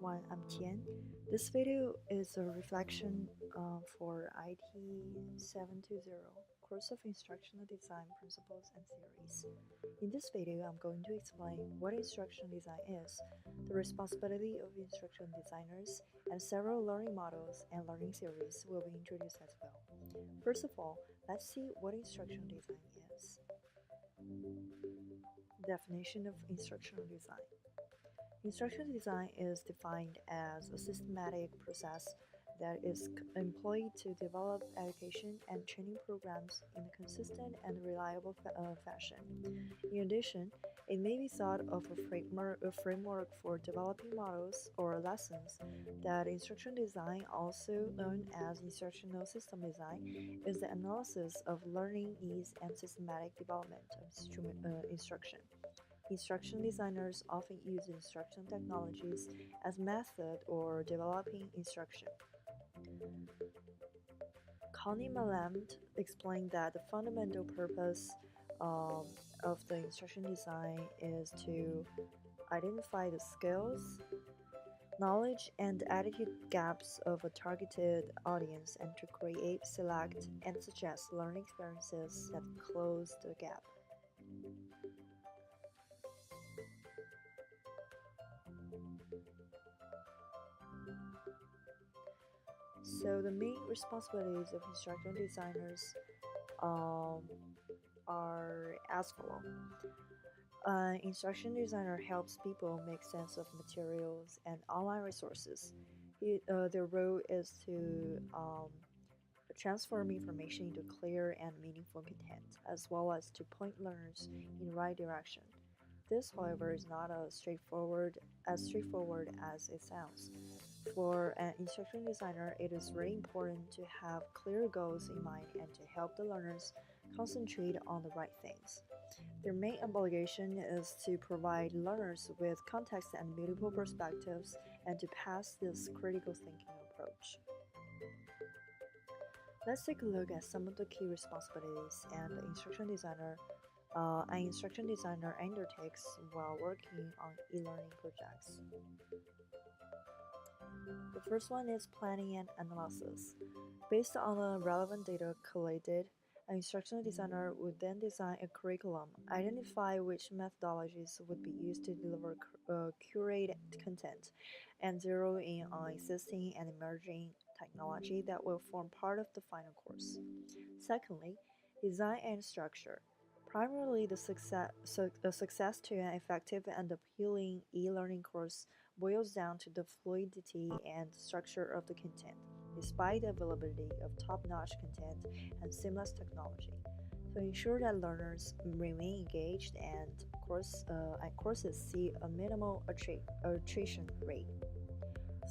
everyone, I'm Tian. This video is a reflection for IT 720, Course of Instructional Design Principles and Theories. In this video, I'm going to explain what instructional design is, the responsibility of instructional designers, and several learning models and learning theories will be introduced as well. First of all, let's see what instructional design is. Definition of instructional design. Instructional design is defined as a systematic process that is employed to develop education and training programs in a consistent and reliable fashion. In addition, it may be thought of a framework for developing models or lessons. That instructional design, also known as instructional system design, is the analysis of learning needs and systematic development of instruction. Instruction designers often use instruction technologies as method or developing instruction. Connie Malamud explained that the fundamental purpose um, of the instruction design is to identify the skills, knowledge, and attitude gaps of a targeted audience and to create, select, and suggest learning experiences that close the gap. So the main responsibilities of instructional designers um, are as follow. Instruction designer helps people make sense of materials and online resources. Their role is to transform information into clear and meaningful content, as well as to point learners in the right direction. This, however, is not as straightforward as it sounds. For an instruction designer, it is very important to have clear goals in mind and to help the learners concentrate on the right things. Their main obligation is to provide learners with context and multiple perspectives and to pass this critical thinking approach. Let's take a look at some of the key responsibilities an instruction designer undertakes while working on e-learning projects. The first one is planning and analysis. Based on the relevant data collected, an instructional designer would then design a curriculum, identify which methodologies would be used to deliver curated content, and zero in on existing and emerging technology that will form part of the final course. Secondly, design and structure. Primarily, the success to an effective and appealing e-learning course boils down to the fluidity and structure of the content, despite the availability of top-notch content and seamless technology. To ensure that learners remain engaged and courses see a minimal attrition rate.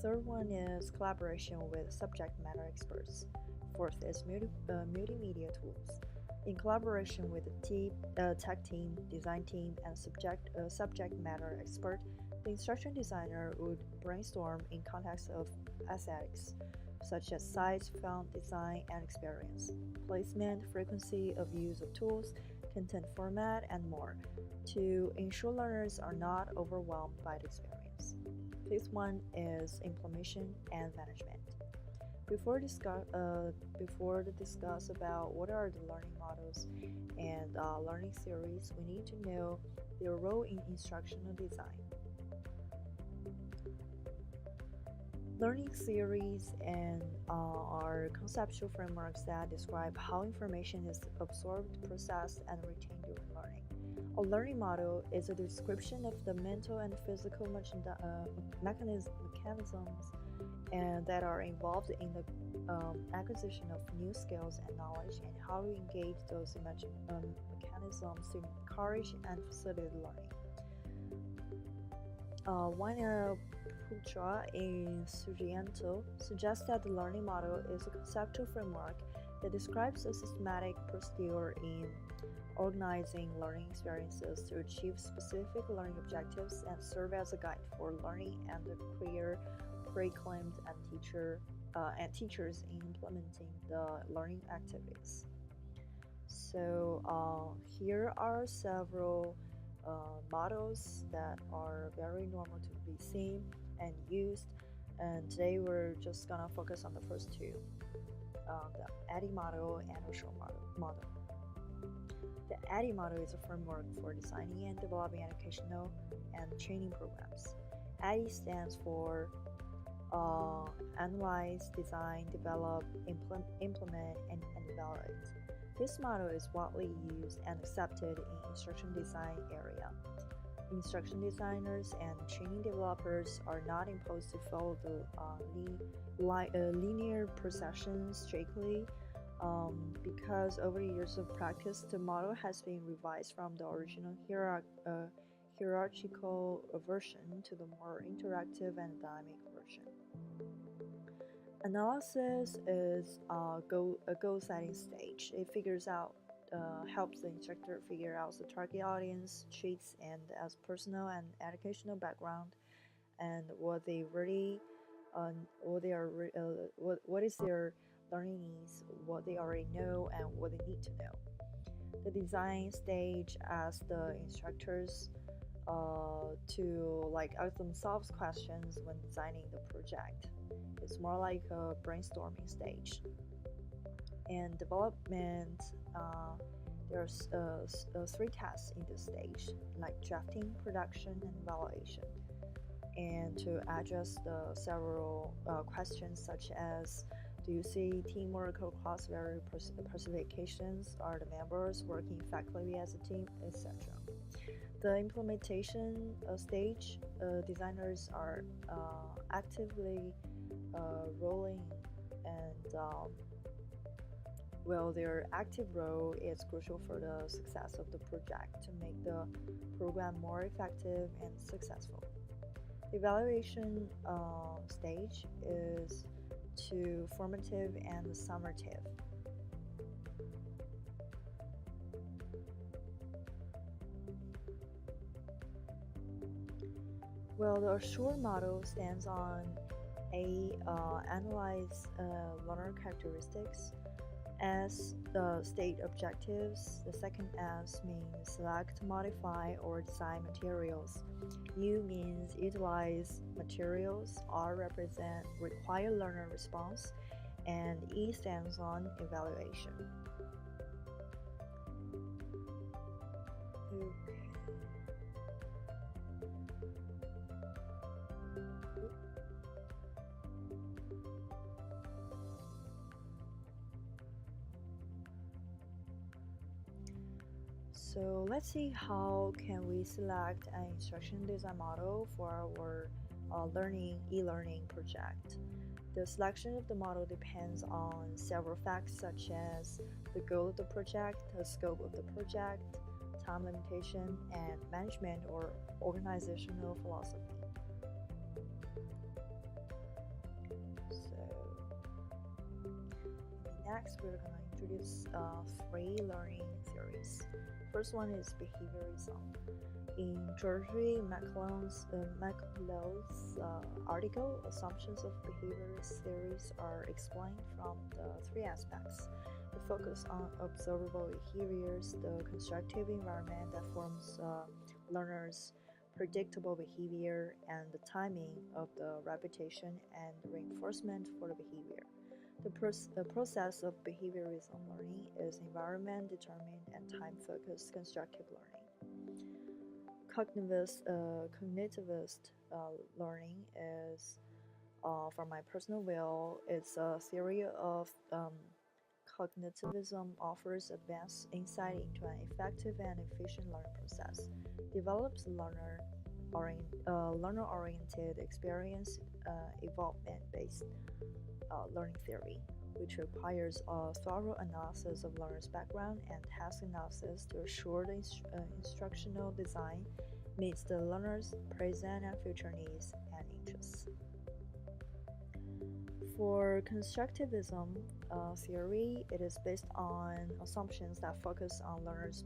Third one is collaboration with subject matter experts. Fourth is multimedia tools. In collaboration with the tech team, design team, and subject matter expert, the instruction designer would brainstorm in context of aesthetics, such as size, font, design, and experience, placement, frequency of use of tools, content format, and more, to ensure learners are not overwhelmed by the experience. Fifth one is implementation and management. Before to discuss about what are the learning models and learning theories, we need to know their role in instructional design. Learning theories are conceptual frameworks that describe how information is absorbed, processed, and retained during learning. A learning model is a description of the mental and physical mechanisms and that are involved in the acquisition of new skills and knowledge and how we engage those mechanisms to encourage and facilitate learning. Weiner Putra and Sugianto suggest that the learning model is a conceptual framework that describes a systematic procedure in organizing learning experiences to achieve specific learning objectives and serve as a guide for learning and the curriculum and teachers in implementing the learning activities. So here are several models that are very normal to be seen and used. And today we're just gonna focus on the first two, the ADDIE model and Oshiro model. The ADDIE model is a framework for designing and developing educational and training programs. ADDIE stands for analyze, design, develop, implement, and evaluate. This model is widely used and accepted in instruction design area. Instruction designers and training developers are not imposed to follow the linear procession strictly, because over the years of practice, the model has been revised from the original hierarchical version to the more interactive and dynamic version. Analysis is a goal setting stage. It helps the instructor figure out the target audience, traits, and as personal and educational background, and what they really, what they are, what is their learning needs, what they already know, and what they need to know. The design stage asks the instructors to like ask themselves questions when designing the project. It's more like a brainstorming stage. And development, there's three tasks in this stage, like drafting, production, and evaluation. And to address the several questions such as, do you see teamwork across various specifications? Are the members working effectively as a team, etc. The implementation stage, designers are actively rolling and well, their active role is crucial for the success of the project to make the program more effective and successful. The evaluation stage is to formative and summative. Well, the Assure model stands on A, analyze learner characteristics. S, the state objectives. The second S means select, modify, or design materials. U means utilize materials. R represent require learner response. And E stands on evaluation. Okay. So let's see how can we select an instruction design model for our e-learning project. The selection of the model depends on several facts such as the goal of the project, the scope of the project, time limitation, and management or organizational philosophy. So next we're going to introduce three learning theories. First one is behaviorism. In Georgie McLeod's article, assumptions of behaviorist theories are explained from the three aspects: the focus on observable behaviors, the constructive environment that forms learners' predictable behavior, and the timing of the repetition and reinforcement for the behavior. The process of behaviorism learning is environment determined and time focused constructive learning. Cognitivist learning is, from my personal view, it's a theory of cognitivism offers advanced insight into an effective and efficient learning process, develops learner-oriented experience evolvement-based learning theory, which requires a thorough analysis of learners' background and task analysis to assure the instructional design meets the learner's present and future needs and interests. For constructivism theory, it is based on assumptions that focus on learners'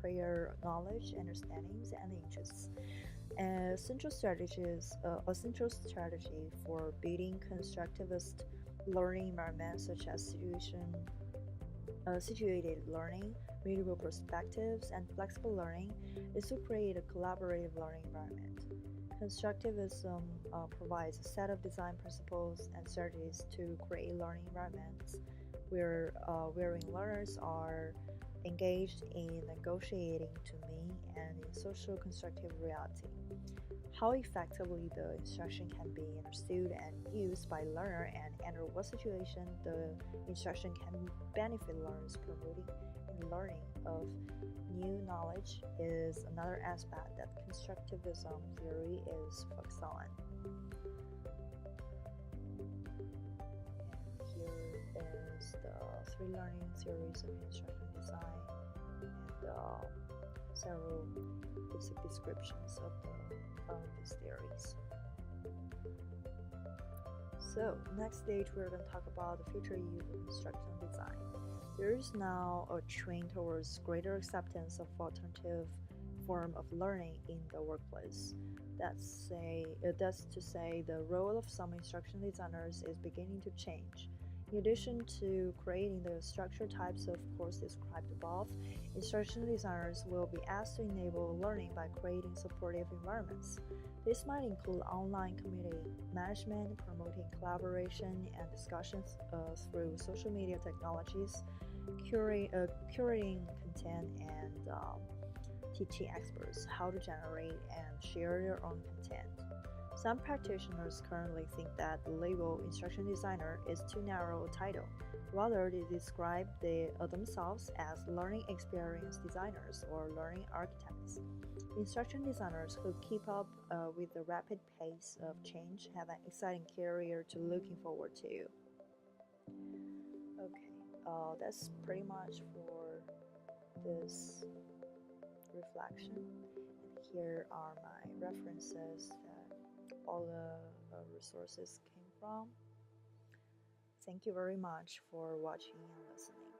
prior knowledge, understandings, and interests. A central strategy for building constructivist learning environments such as situated learning, multiple perspectives, and flexible learning is to create a collaborative learning environment. Constructivism provides a set of design principles and strategies to create learning environments wherein learners are engaged in negotiating to mean and in social constructive reality. How effectively the instruction can be understood and used by learner and under what situation the instruction can benefit learners promoting and learning of new knowledge is another aspect that constructivism theory is focused on. And here is the three learning theories of instruction design and several basic descriptions of these theories. So, next stage we're going to talk about the future use of instructional design. There is now a trend towards greater acceptance of alternative form of learning in the workplace. That's to say, the role of some instruction designers is beginning to change. In addition to creating the structure types of course described above, instruction designers will be asked to enable learning by creating supportive environments. This might include online community management, promoting collaboration and discussions through social media technologies, curating content, and teaching experts how to generate and share their own content. Some practitioners currently think that the label instruction designer is too narrow a title. Rather, they describe themselves as learning experience designers or learning architects. Instruction designers who keep up with the rapid pace of change have an exciting career to looking forward to. Okay, that's pretty much for this reflection. And here are my references that all the resources came from. Thank you very much for watching and listening.